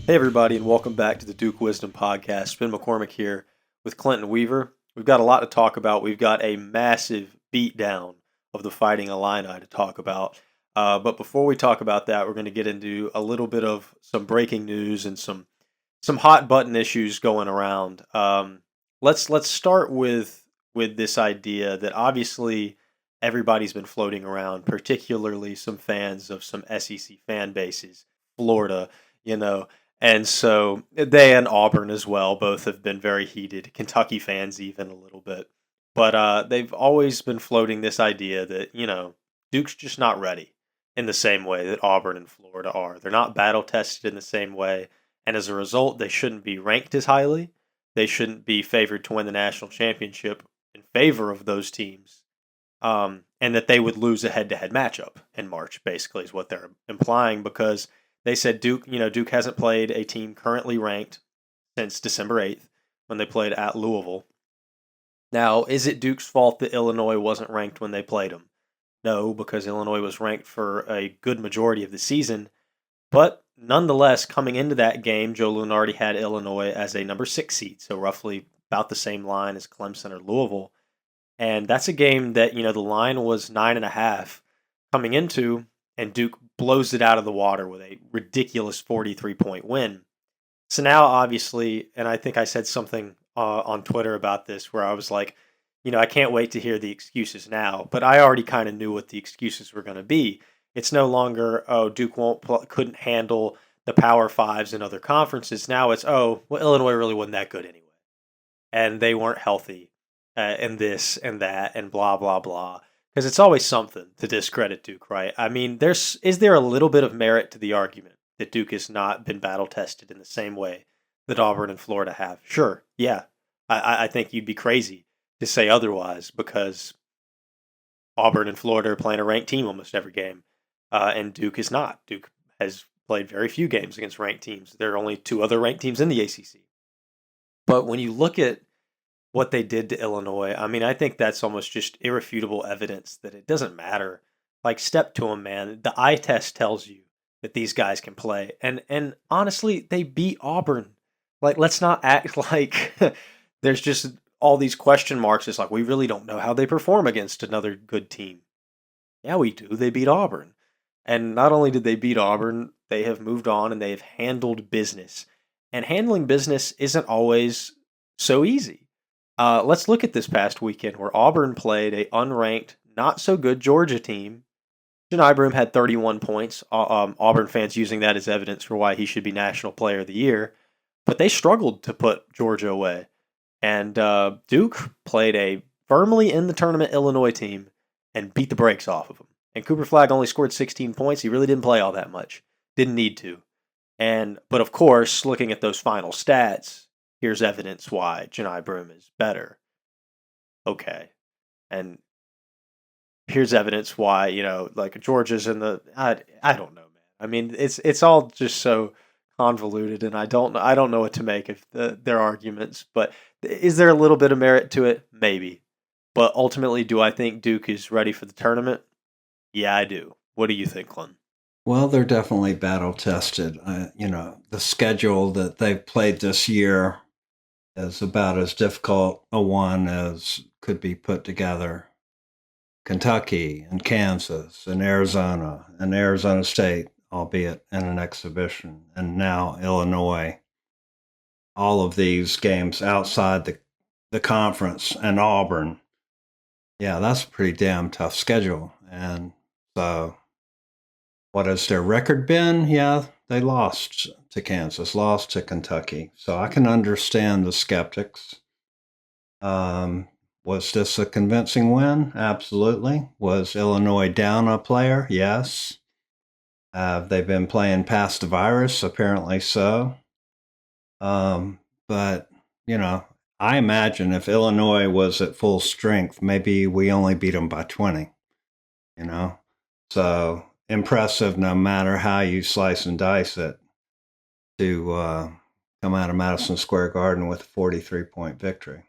Hey, everybody, and welcome back to the Duke Wisdom Podcast. Ben McCormick here with Clinton Weaver. We've got a lot to talk about. We've got a massive beatdown of the Fighting Illini to talk about. But before we talk about that, we're going to get into a little bit of some breaking news and some hot button issues going around. Let's start with this idea that obviously everybody's been floating around, particularly some fans of some SEC fan bases, Florida, you know. And so they and Auburn as well both have been very heated. Kentucky fans even a little bit, but they've always been floating this idea that Duke's just not ready in the same way that Auburn and Florida are. They're not battle tested in the same way, and as a result, they shouldn't be ranked as highly. They shouldn't be favored to win the national championship in favor of those teams, and that they would lose a head-to-head matchup in March. Basically, is what they're implying because they said Duke hasn't played a team currently ranked since December 8th when they played at Louisville. Now, is it Duke's fault that Illinois wasn't ranked when they played them? No, because Illinois was ranked for a good majority of the season. But nonetheless, coming into that game, Joe Lunardi had Illinois as a number 6 seed, so roughly about the same line as Clemson or Louisville. And that's a game that, the line was 9.5 coming into, and Duke blows it out of the water with a ridiculous 43-point win. So now, obviously, and I think I said something on Twitter about this where I was like, I can't wait to hear the excuses now, but I already kind of knew what the excuses were going to be. It's no longer, oh, Duke couldn't handle the Power Fives in other conferences. Now it's, oh, well, Illinois really wasn't that good anyway, and they weren't healthy, and this and that and blah blah blah. Because it's always something to discredit Duke, right? I mean, is there a little bit of merit to the argument that Duke has not been battle tested in the same way that Auburn and Florida have? Sure, yeah. I think you'd be crazy to say otherwise because Auburn and Florida are playing a ranked team almost every game, and Duke is not. Duke has played very few games against ranked teams. There are only two other ranked teams in the ACC. But when you look at what they did to Illinois, I mean, I think that's almost just irrefutable evidence that it doesn't matter. Like, step to them, man. The eye test tells you that these guys can play, and honestly, they beat Auburn. Like, let's not act like there's just all these question marks. It's like we really don't know how they perform against another good team. Yeah, we do. They beat Auburn, and not only did they beat Auburn, they have moved on and they have handled business. And handling business isn't always so easy. Let's look at this past weekend where Auburn played a unranked, not so good Georgia team. Janai Broom had 31 points. Auburn fans using that as evidence for why he should be National Player of the Year. But they struggled to put Georgia away. And Duke played a firmly in the tournament Illinois team and beat the brakes off of them. And Cooper Flagg only scored 16 points. He really didn't play all that much. Didn't need to. But of course, looking at those final stats, here's evidence why Janai Broom is better. Okay. And here's evidence why, like Georgia's in the I don't know, man. I mean, it's all just so convoluted and I don't know what to make of their arguments, but is there a little bit of merit to it? Maybe. But ultimately, do I think Duke is ready for the tournament? Yeah, I do. What do you think, Glenn? Well, they're definitely battle tested. The schedule that they've played this year is about as difficult a one as could be put together. Kentucky and Kansas and Arizona State, albeit in an exhibition, and now Illinois. All of these games outside the conference and Auburn. Yeah, that's a pretty damn tough schedule. And so what has their record been? Yeah, they lost to Kansas, lost to Kentucky. So I can understand the skeptics. Was this a convincing win? Absolutely. Was Illinois down a player? Yes. Have they been playing past the virus? Apparently so. But, you know, I imagine if Illinois was at full strength, maybe we only beat them by 20, you know? So impressive no matter how you slice and dice it to come out of Madison Square Garden with a 43-point victory.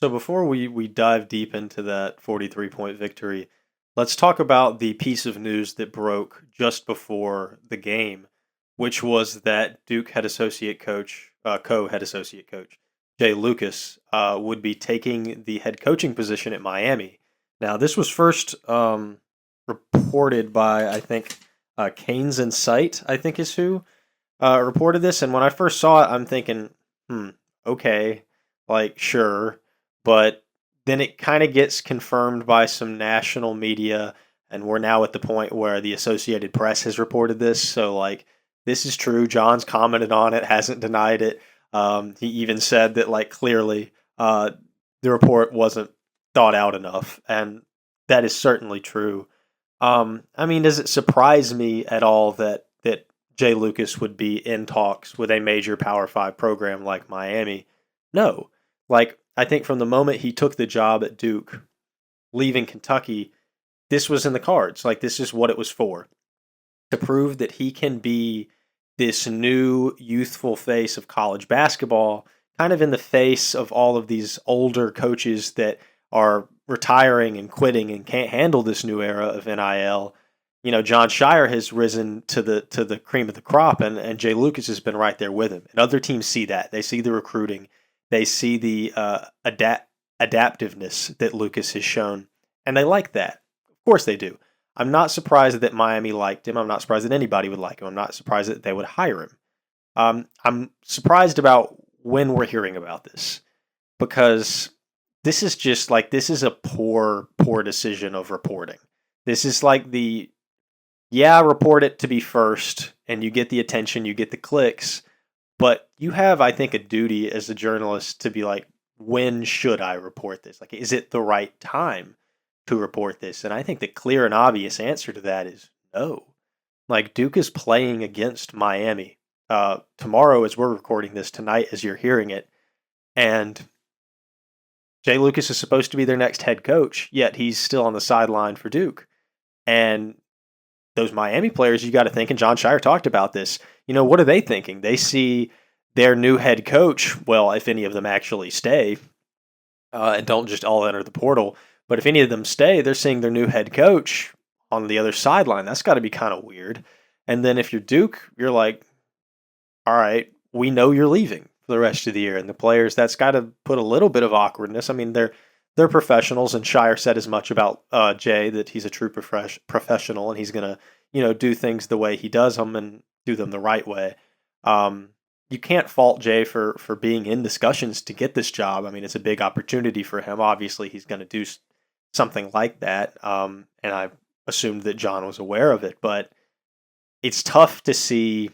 So before we dive deep into that 43-point victory, let's talk about the piece of news that broke just before the game, which was that Duke head associate coach, co-head associate coach Jay Lucas, would be taking the head coaching position at Miami. Now, this was first reported by, I think, Canes and Sight, I think is who reported this. And when I first saw it, I'm thinking, okay, like, sure. But then it kind of gets confirmed by some national media, and we're now at the point where the Associated Press has reported this. So, like, this is true. John's commented on it, hasn't denied it. He even said that, like, clearly the report wasn't thought out enough, and that is certainly true. I mean, does it surprise me at all that Jay Lucas would be in talks with a major Power Five program like Miami? No. Like, I think from the moment he took the job at Duke, leaving Kentucky, this was in the cards. Like, this is what it was for, to prove that he can be this new youthful face of college basketball, kind of in the face of all of these older coaches that are retiring and quitting and can't handle this new era of NIL. You know, John Shire has risen to the cream of the crop, and Jay Lucas has been right there with him. And other teams see that. They see the recruiting. They see the adaptiveness that Lucas has shown, and they like that. Of course they do. I'm not surprised that Miami liked him. I'm not surprised that anybody would like him. I'm not surprised that they would hire him. I'm surprised about when we're hearing about this, because this is just like, this is a poor decision of reporting. This is like report it to be first, and you get the attention, you get the clicks, but you have, I think, a duty as a journalist to be like, when should I report this? Like, is it the right time to report this? And I think the clear and obvious answer to that is no. Like, Duke is playing against Miami tomorrow as we're recording this, tonight as you're hearing it, and Jay Lucas is supposed to be their next head coach, yet he's still on the sideline for Duke. And those Miami players, you got to think, and John Shire talked about this, you know, what are they thinking? They see their new head coach, well, if any of them actually stay and don't just all enter the portal, but if any of them stay, they're seeing their new head coach on the other sideline. That's got to be kind of weird. And then if you're Duke, you're like, all right, we know you're leaving for the rest of the year. And the players, that's got to put a little bit of awkwardness. I mean, they're professionals, and Shire said as much about Jay, that he's a true professional, and he's going to, do things the way he does them and do them the right way. You can't fault Jay for being in discussions to get this job. I mean, it's a big opportunity for him. Obviously, he's going to do something like that, and I assumed that John was aware of it. But it's tough to see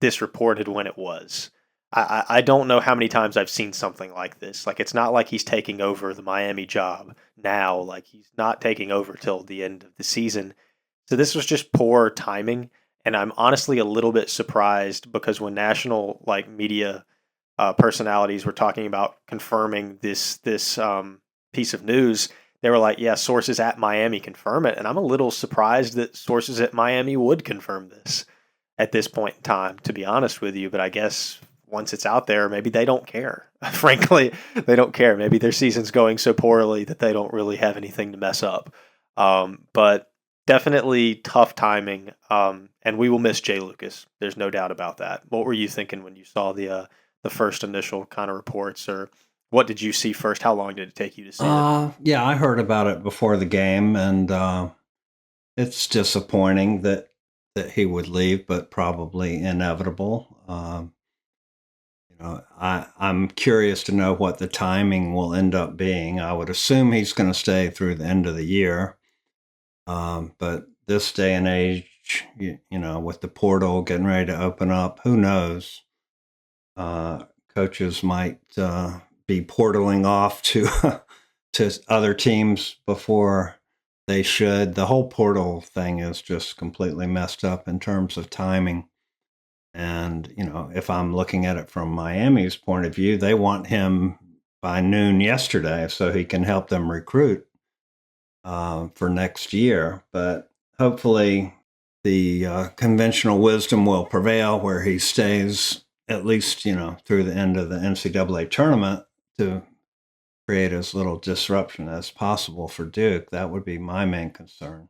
this reported when it was. I don't know how many times I've seen something like this. Like, it's not like he's taking over the Miami job now. Like, he's not taking over till the end of the season. So this was just poor timing. And I'm honestly a little bit surprised, because when national media personalities were talking about confirming this piece of news, they were like, yeah, sources at Miami confirm it. And I'm a little surprised that sources at Miami would confirm this at this point in time, to be honest with you. But I guess once it's out there, maybe they don't care. Frankly, they don't care. Maybe their season's going so poorly that they don't really have anything to mess up. But definitely tough timing. And we will miss Jay Lucas. There's no doubt about that. What were you thinking when you saw the first initial kind of reports, or what did you see first? How long did it take you to see it? Yeah, I heard about it before the game, and it's disappointing that he would leave, but probably inevitable. I'm curious to know what the timing will end up being. I would assume he's going to stay through the end of the year. But this day and age, with the portal getting ready to open up, who knows? Coaches might be portaling off to to other teams before they should. The whole portal thing is just completely messed up in terms of timing. And, if I'm looking at it from Miami's point of view, they want him by noon yesterday so he can help them recruit for next year. But hopefully the conventional wisdom will prevail, where he stays at least, through the end of the NCAA tournament, to create as little disruption as possible for Duke. That would be my main concern.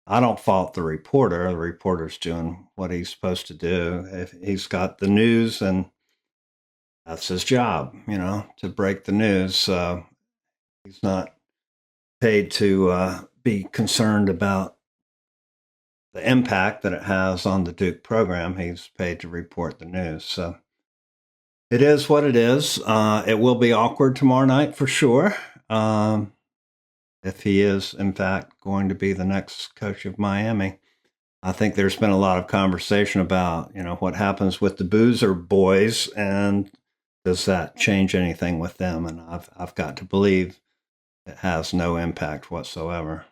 I don't fault the reporter. The reporter's doing what he's supposed to do. If he's got the news, and that's his job, to break the news. He's not paid to be concerned about the impact that it has on the Duke program. He's paid to report the news. So it is what it is. It will be awkward tomorrow night for sure. If he is, in fact, going to be the next coach of Miami. I think there's been a lot of conversation about, what happens with the Boozer boys, and does that change anything with them? And I've got to believe it has no impact whatsoever.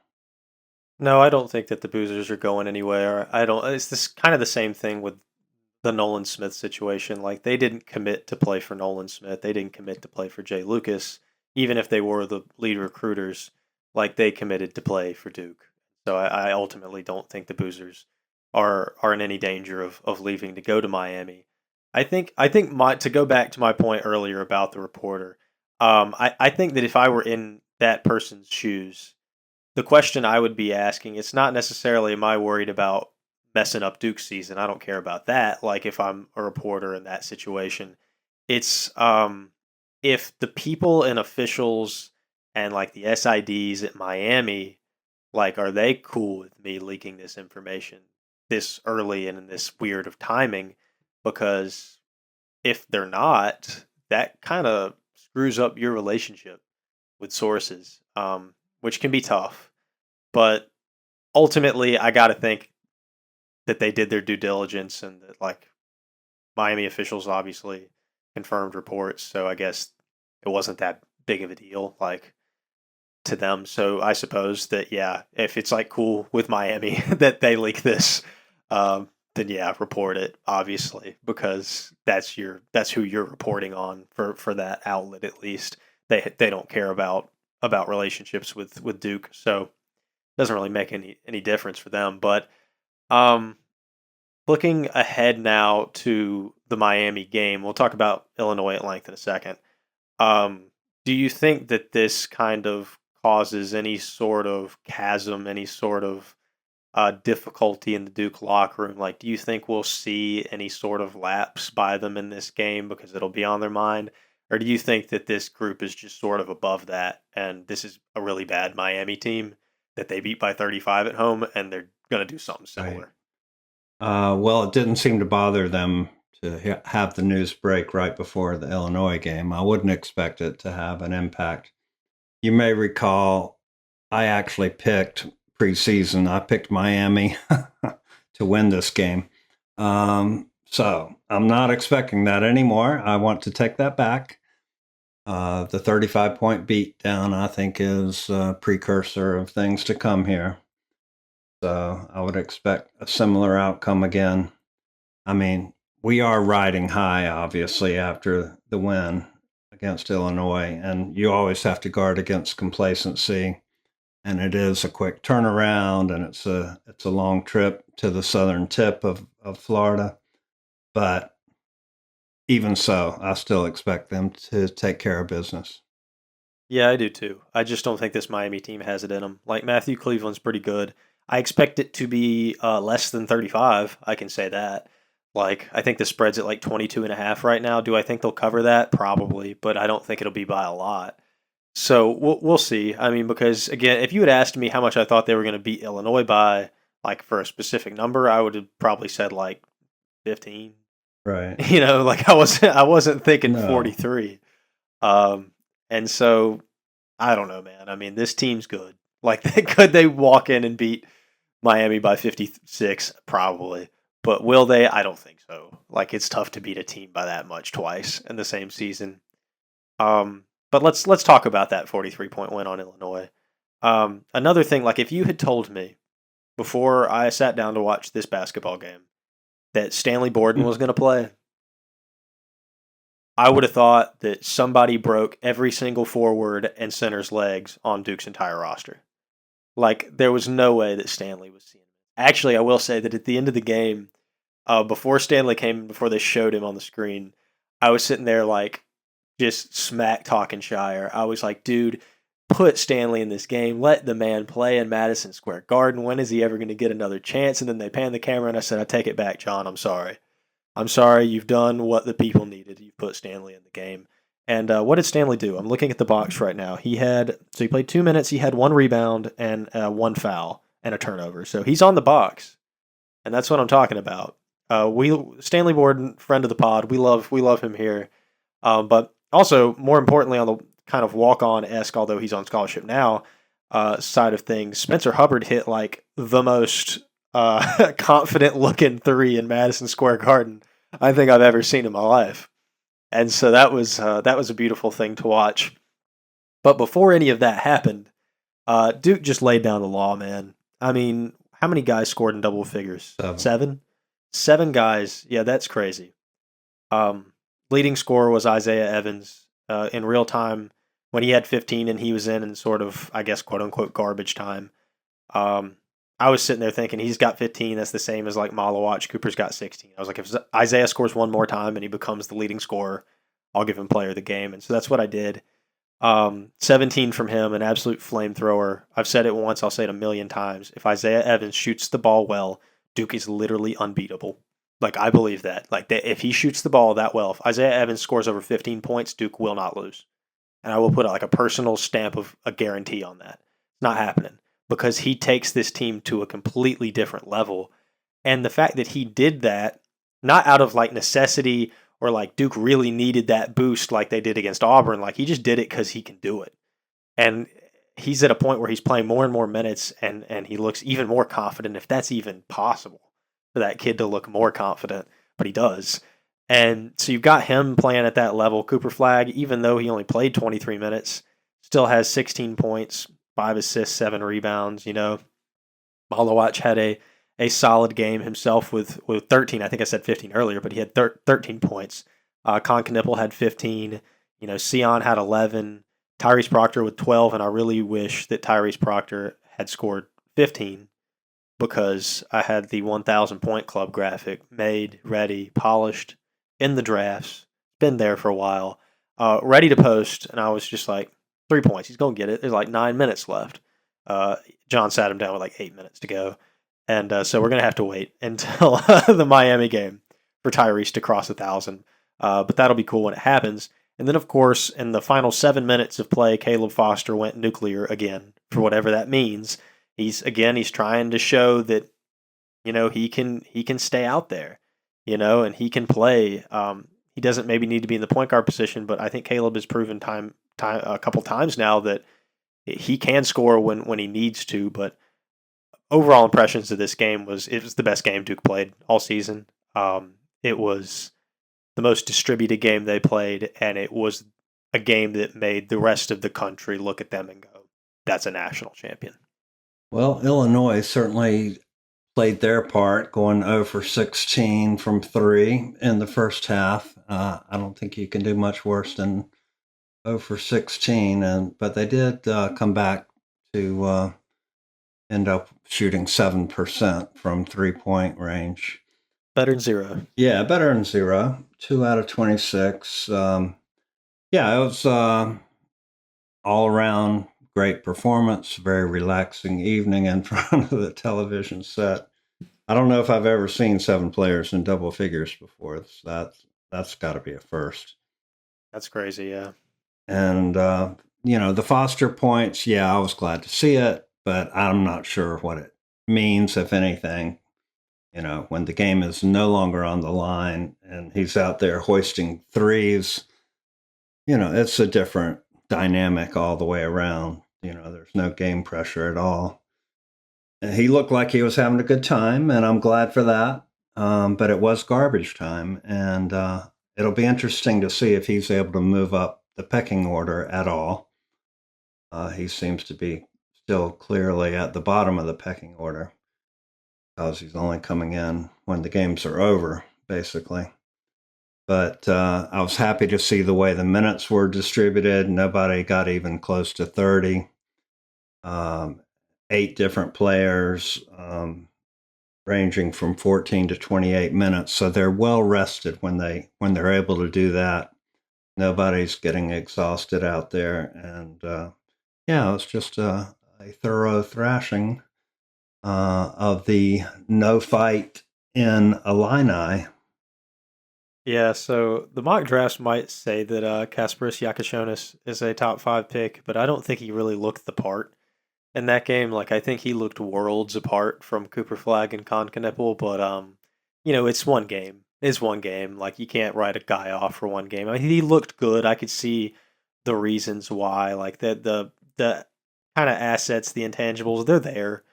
No, I don't think that the Boozers are going anywhere. I don't. It's this kind of the same thing with the Nolan Smith situation. Like they didn't commit to play for Nolan Smith. They didn't commit to play for Jay Lucas, even if they were the lead recruiters. Like they committed to play for Duke. So I ultimately don't think the Boozers are in any danger of leaving to go to Miami. I think my to go back to my point earlier about the reporter. I think that if I were in that person's shoes, the question I would be asking, it's not necessarily am I worried about messing up Duke's season. I don't care about that. Like if I'm a reporter in that situation, it's if the people and officials and like the SIDs at Miami, like are they cool with me leaking this information this early and in this weird of timing? Because if they're not, that kind of screws up your relationship with sources, which can be tough. But ultimately, I got to think that they did their due diligence and that, like, Miami officials obviously confirmed reports. So I guess it wasn't that big of a deal, like, to them. So I suppose that, yeah, if it's, like, cool with Miami that they leak this, then yeah, report it, obviously, because that's who you're reporting on for that outlet at least. They don't care about relationships with Duke. So doesn't really make any difference for them. But um, looking ahead now to the Miami game, we'll talk about Illinois at length in a second. Do you think that this kind of causes any sort of chasm, any sort of difficulty in the Duke locker room? Like, do you think we'll see any sort of lapse by them in this game because it'll be on their mind? Or do you think that this group is just sort of above that and this is a really bad Miami team that they beat by 35 at home and they're going to do something Right. similar? Well, it didn't seem to bother them to have the news break right before the Illinois game. I wouldn't expect it to have an impact. You may recall I actually picked preseason, I picked Miami to win this game. So I'm not expecting that anymore. I want to take that back. The 35-point beat down, I think, is a precursor of things to come here. So I would expect a similar outcome again. I mean, we are riding high, obviously, after the win against Illinois, and you always have to guard against complacency. And it is a quick turnaround, and it's a long trip to the southern tip of Florida. But even so, I still expect them to take care of business. Yeah, I do too. I just don't think this Miami team has it in them. Like Matthew Cleveland's pretty good. I expect it to be less than 35. I can say that. Like I think the spread's at like 22.5 right now. Do I think they'll cover that? Probably, but I don't think it'll be by a lot. So we'll see. I mean, because again, if you had asked me how much I thought they were going to beat Illinois by, like for a specific number, I would have probably said like 15. Right. Like I wasn't thinking No. 43. Um, and so I don't know, man. I mean, this team's good. Like, could they walk in and beat Miami by 56? Probably. But will they? I don't think so. Like, it's tough to beat a team by that much twice in the same season. But let's talk about that 43-point win on Illinois. Another thing, like if you had told me before I sat down to watch this basketball game that Stanley Borden was going to play, I would have thought that somebody broke every single forward and center's legs on Duke's entire roster. Like there was no way that Stanley was seeing him. Actually, I will say that at the end of the game, before Stanley came, before they showed him on the screen, I was sitting there like just smack talking Shire. I was like, dude, put Stanley in this game. Let the man play in Madison Square Garden. When is he ever going to get another chance? And then they pan the camera, and I said, I take it back, John. I'm sorry. I'm sorry. You've done what the people needed. You've put Stanley in the game. And what did Stanley do? I'm looking at the box right now. He played 2 minutes. He had 1 rebound and 1 foul and a turnover. So he's on the box, and that's what I'm talking about. Stanley Borden, friend of the pod. We love him here. But also, more importantly, on the kind of walk-on-esque, although he's on scholarship now, side of things, Spencer Hubbard hit like the most confident-looking three in Madison Square Garden I think I've ever seen in my life, and so that was a beautiful thing to watch. But before any of that happened, Duke just laid down the law, man. I mean, how many guys scored in double figures? 7? 7 guys. Yeah, that's crazy. Leading scorer was Isaiah Evans in real time when he had 15 and he was in sort of, I guess, quote unquote, garbage time. I was sitting there thinking he's got 15. That's the same as like Malawatch. Cooper's got 16. I was like, if Isaiah scores one more time and he becomes the leading scorer, I'll give him player of the game. And so that's what I did. 17 from him, an absolute flamethrower. I've said it once, I'll say it a million times. If Isaiah Evans shoots the ball well, Duke is literally unbeatable. Like, I believe that. Like, if he shoots the ball that well, if Isaiah Evans scores over 15 points, Duke will not lose. And I will put like a personal stamp of a guarantee on that. It's not happening because he takes this team to a completely different level. And the fact that he did that, not out of like necessity or like Duke really needed that boost like they did against Auburn, like he just did it because he can do it. And he's at a point where he's playing more and more minutes and he looks even more confident, if that's even possible for that kid to look more confident, but he does. And so you've got him playing at that level. Cooper Flagg, even though he only played 23 minutes, still has 16 points, 5 assists, 7 rebounds. You know, Malawatch had a solid game himself with 13. I think I said 15 earlier, but he had 13 points. Con Knipple had 15. You know, Sion had 11. Tyrese Proctor with 12, and I really wish that Tyrese Proctor had scored 15 because I had the 1,000 point club graphic made, ready, polished in the drafts. Been there for a while, ready to post, and I was just like, 3 points. He's going to get it. There's like 9 minutes left. John sat him down with like 8 minutes to go. And so we're going to have to wait until the Miami game for Tyrese to cross 1,000. But that'll be cool when it happens. And then, of course, in the final 7 minutes of play, Caleb Foster went nuclear again, for whatever that means. He's trying to show that, you know, he can stay out there, you know, and he can play. He doesn't maybe need to be in the point guard position, but I think Caleb has proven time a couple times now that he can score when he needs to. But overall impressions of this game was the best game Duke played all season. It was the most distributed game they played, and it was a game that made the rest of the country look at them and go, that's a national champion. Well, Illinois certainly played their part, going 0 for 16 from 3 in the first half. I don't think you can do much worse than 0 for 16, but they did come back to end up shooting 7% from 3-point range. Better than 0. Yeah, better than 0. 2 out of 26. Yeah, it was all around great performance, very relaxing evening in front of the television set. I don't know if I've ever seen 7 players in double figures before. That's got to be a first. That's crazy, yeah. And, you know, the Foster points, yeah, I was glad to see it, but I'm not sure what it means, if anything. You know, when the game is no longer on the line and he's out there hoisting threes, you know, it's a different dynamic all the way around. You know, there's no game pressure at all. And he looked like he was having a good time, and I'm glad for that. But it was garbage time, and it'll be interesting to see if he's able to move up the pecking order at all. He seems to be still clearly at the bottom of the pecking order, because he's only coming in when the games are over, basically. But I was happy to see the way the minutes were distributed. Nobody got even close to 30. 8 different players, ranging from 14 to 28 minutes. So they're well rested when they're able to do that. Nobody's getting exhausted out there, and Yeah, it was just a thorough thrashing of the no fight in Illini. Yeah, so the mock drafts might say that Kasparis Yakashonis is a top five pick, but I don't think he really looked the part in that game. Like I think he looked worlds apart from Cooper Flag and Con Knipple, but it's one game. It's one game. Like you can't write a guy off for one game. I mean, he looked good. I could see the reasons why. Like the kind of assets, the intangibles, they're there.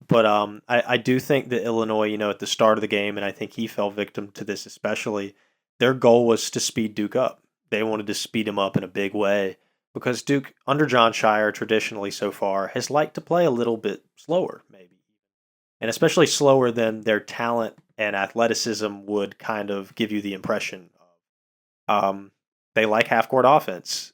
But I do think that Illinois, at the start of the game, and I think he fell victim to this especially, their goal was to speed Duke up. They wanted to speed him up in a big way because Duke, under John Shire, traditionally so far, has liked to play a little bit slower, maybe. And especially slower than their talent and athleticism would kind of give you the impression of. They like half court offense,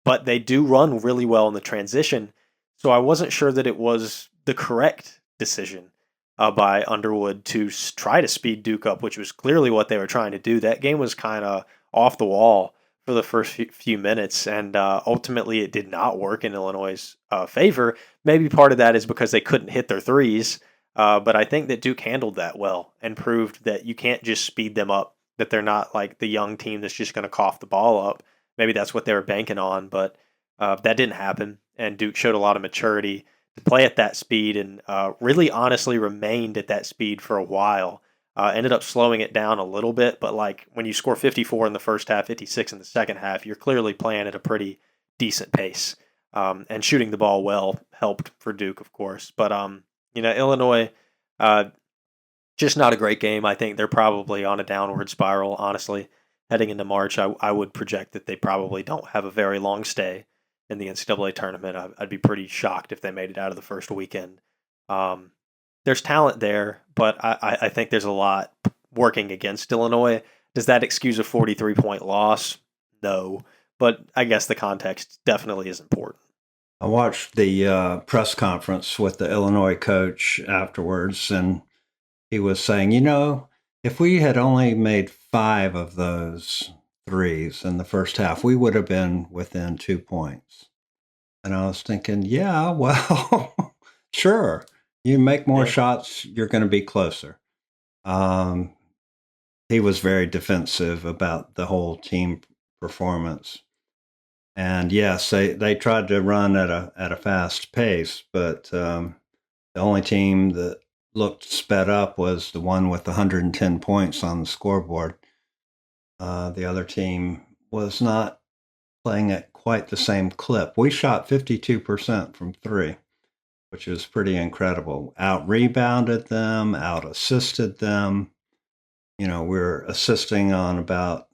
but they do run really well in the transition. So I wasn't sure that it was the correct decision by Underwood to try to speed Duke up, which was clearly what they were trying to do. That game was kind of off the wall for the first few minutes, and ultimately it did not work in Illinois' favor. Maybe part of that is because they couldn't hit their threes, but I think that Duke handled that well and proved that you can't just speed them up, that they're not like the young team that's just going to cough the ball up. Maybe that's what they were banking on, but that didn't happen, and Duke showed a lot of maturity to play at that speed and really honestly remained at that speed for a while. Ended up slowing it down a little bit, but like when you score 54 in the first half, 56 in the second half, you're clearly playing at a pretty decent pace. And shooting the ball well helped for Duke, of course. But Illinois, uh, just not a great game. I think they're probably on a downward spiral, honestly. Heading into March, I would project that they probably don't have a very long stay in the NCAA tournament. I'd be pretty shocked if they made it out of the first weekend. Um, there's talent there, but I think there's a lot working against Illinois. Does that excuse a 43-point loss? No. But I guess the context definitely is important. I watched the press conference with the Illinois coach afterwards, and he was saying, if we had only made five of those threes in the first half, we would have been within 2 points. And I was thinking, yeah, well, sure. You make more Yeah. shots, you're going to be closer. Um, he was very defensive about the whole team performance. And yes, they tried to run at a fast pace, but the only team that looked sped up was the one with 110 points on the scoreboard. The other team was not playing at quite the same clip. We shot 52% from three, which was pretty incredible. Out rebounded them, out assisted them. We're assisting on about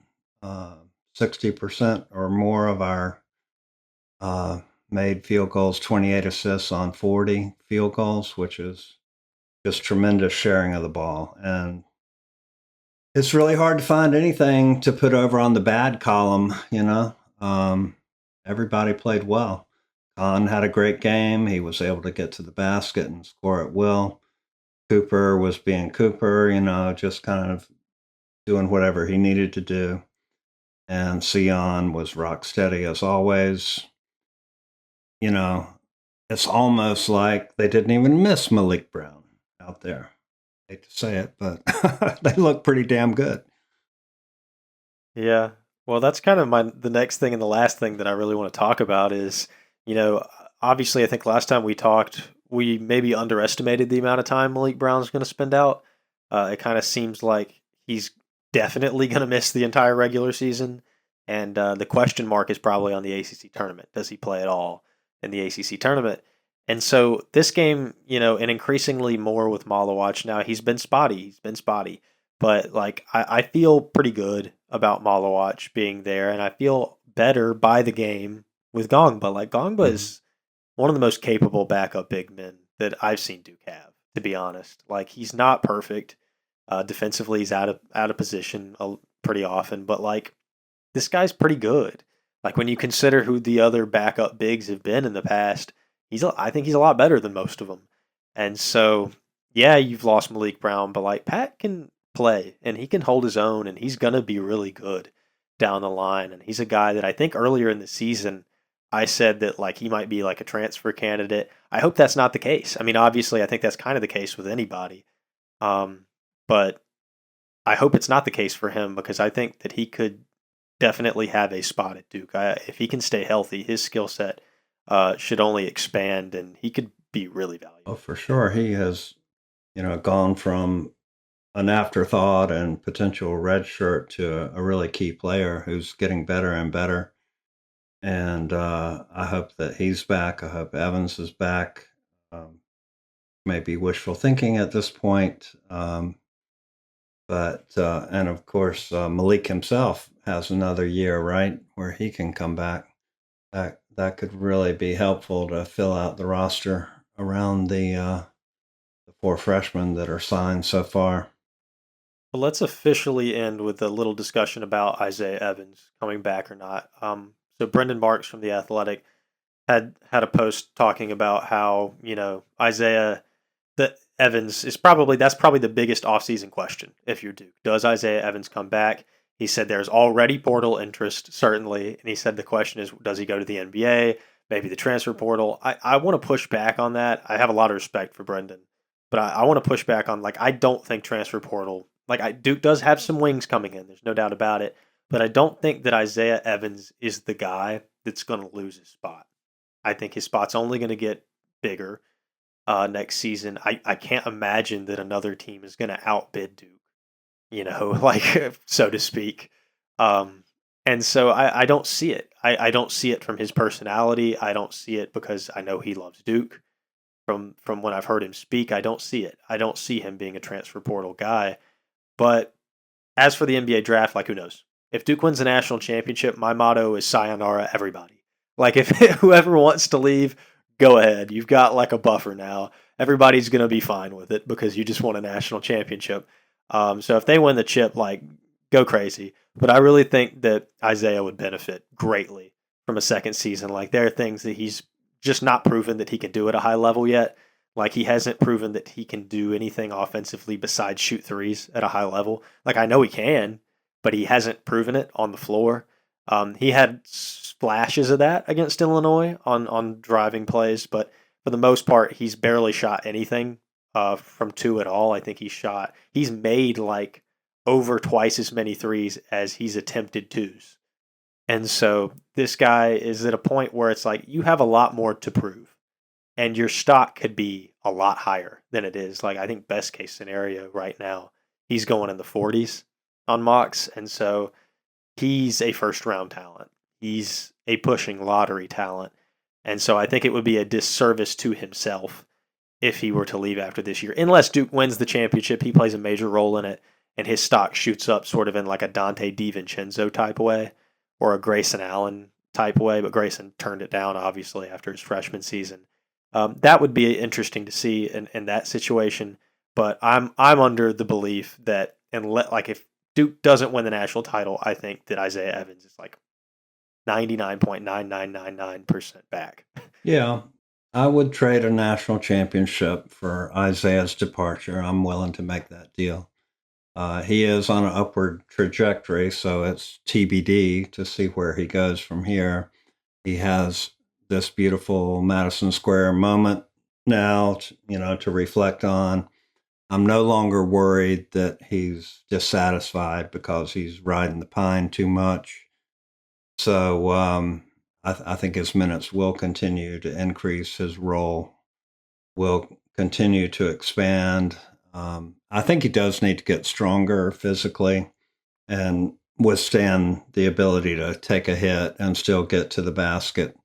60% or more of our uh, made field goals, 28 assists on 40 field goals, which is just tremendous sharing of the ball. And it's really hard to find anything to put over on the bad column. Everybody played well. Khan had a great game. He was able to get to the basket and score at will. Cooper was being Cooper, just kind of doing whatever he needed to do. And Sion was rock steady as always. You know, it's almost like they didn't even miss Malik Brown out there. Hate to say it, but they look pretty damn good. Yeah. Well, that's kind of the next thing and the last thing that I really want to talk about is, you know, obviously I think last time we talked, we maybe underestimated the amount of time Malik Brown's going to spend out. It kind of seems like he's definitely going to miss the entire regular season, and the question mark is probably on the ACC tournament. Does he play at all in the ACC tournament? And so this game, and increasingly more with Malawatch now, he's been spotty. He's been spotty. But like I feel pretty good about Malawatch being there, and I feel better by the game with Gongba. Like Gongba Mhm. is one of the most capable backup big men that I've seen Duke have. To be honest, like he's not perfect. Defensively, he's out of position pretty often, but like this guy's pretty good. Like when you consider who the other backup bigs have been in the past, I think he's a lot better than most of them. And so, yeah, you've lost Malik Brown, but like Pat can play and he can hold his own and he's gonna be really good down the line. And he's a guy that I think earlier in the season I said that like he might be like a transfer candidate. I hope that's not the case. I mean, obviously, I think that's kind of the case with anybody. Um, but I hope it's not the case for him because I think that he could definitely have a spot at Duke. If he can stay healthy, his skill set should only expand, and he could be really Oh, valuable. for sure. He has, gone from an afterthought and potential red shirt to a really key player who's getting better and better. And I hope that he's back. I hope Evans is back. Um, Maybe wishful thinking at this point. But and of course, Malik himself has another year, right, where he can come back. That could really be helpful to fill out the roster around the four freshmen that are signed so far. But let's officially end with a little discussion about Isaiah Evans coming back or not. So Brendan Marks from the Athletic had a post talking about how Isaiah the Evans is probably that's probably the biggest offseason question if you're Duke. Does Isaiah Evans come back? He said there's already portal interest, certainly, and he said the question is does he go to the NBA, maybe the transfer portal? I want to push back on that. I have a lot of respect for Brendan, but I want to push back on like I don't think transfer portal Duke does have some wings coming in. There's no doubt about it, but I don't think that Isaiah Evans is the guy that's going to lose his spot. I think his spot's only going to get bigger next season. I can't imagine that another team is going to outbid Duke, like so to speak. Um, and so I don't see it. I don't see it from his personality. I don't see it because I know he loves Duke. From when I've heard him speak, I don't see it. I don't see him being a transfer portal guy. But as for the NBA draft, like who knows? If Duke wins the national championship, my motto is sayonara everybody. Like if whoever wants to leave, go ahead. You've got like a buffer now. Everybody's going to be fine with it because you just won a national championship. So if they win the chip, like go crazy. But I really think that Isaiah would benefit greatly from a second season. Like there are things that he's just not proven that he can do at a high level yet. Like he hasn't proven that he can do anything offensively besides shoot threes at a high level. Like I know he can, but he hasn't proven it on the floor. He had flashes of that against Illinois on driving plays, but for the most part, he's barely shot anything from two at all. I think he's made like over twice as many threes as he's attempted twos. And so this guy is at a point where it's like you have a lot more to prove and your stock could be a lot higher than it is. Like I think best case scenario right now, he's going in the 40s on mocks, and so he's a first round talent. He's a pushing lottery talent, and so I think it would be a disservice to himself if he were to leave after this year. Unless Duke wins the championship, he plays a major role in it, and his stock shoots up sort of in like a Dante DiVincenzo type way or a Grayson Allen type way. But Grayson turned it down obviously after his freshman season. That would be interesting to see in that situation. But I'm under the belief that like if Duke doesn't win the national title, I think that Isaiah Evans is like 99.9999% back. Yeah, I would trade a national championship for Isaiah's departure. I'm willing to make that deal. He is on an upward trajectory, so it's TBD to see where he goes from here. He has this beautiful Madison Square moment now, to reflect on. I'm no longer worried that he's dissatisfied because he's riding the pine too much. So I think his minutes will continue to increase. His role will continue to expand. I think he does need to get stronger physically and withstand the ability to take a hit and still get to the basket.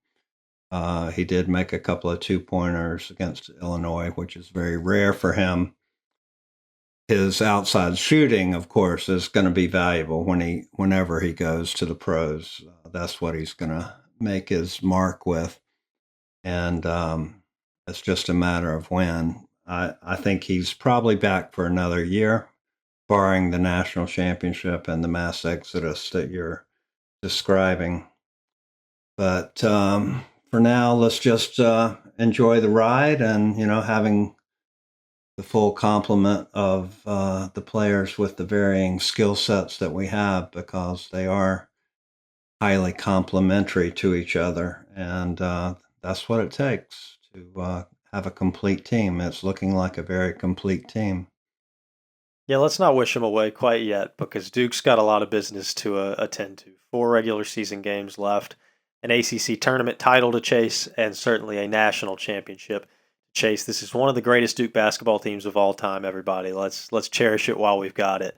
He did make a couple of 2-pointers against Illinois, which is very rare for him. His outside shooting, of course, is going to be valuable whenever he goes to the pros. That's what he's going to make his mark with, and it's just a matter of when. I think he's probably back for another year, barring the national championship and the mass exodus that you're describing. But for now, let's just enjoy the ride and, having the full complement of the players with the varying skill sets that we have because they are highly complementary to each other, and that's what it takes to have a complete team. It's looking like a very complete team. Yeah, let's not wish them away quite yet because Duke's got a lot of business to attend to. 4 regular season games left, an ACC tournament title to chase, and certainly a national championship to chase. This is one of the greatest Duke basketball teams of all time. Everybody, let's cherish it while we've got it.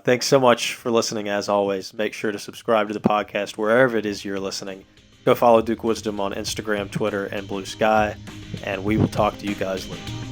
Thanks so much for listening. As always, make sure to subscribe to the podcast wherever it is you're listening. Go follow Duke Wisdom on Instagram, Twitter, and Blue Sky, and we will talk to you guys later.